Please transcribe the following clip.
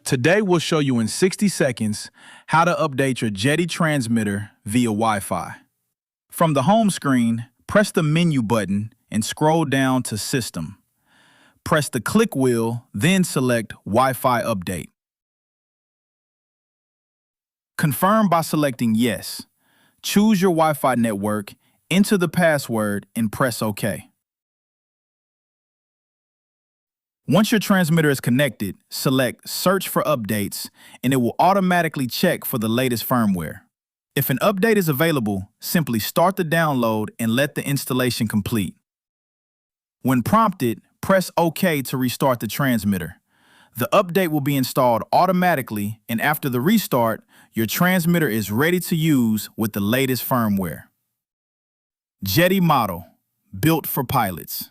Today we'll show you in 60 seconds how to update your JETI transmitter via Wi-Fi. From the home screen, press the menu button and scroll down to System. Press the click wheel, then select Wi-Fi Update. Confirm by selecting Yes. Choose your Wi-Fi network, enter the password, and press OK. Once your transmitter is connected, select Search for Updates, and it will automatically check for the latest firmware. If an update is available, simply start the download and let the installation complete. When prompted, press OK to restart the transmitter. The update will be installed automatically, and after the restart, your transmitter is ready to use with the latest firmware. JETI model, built for pilots.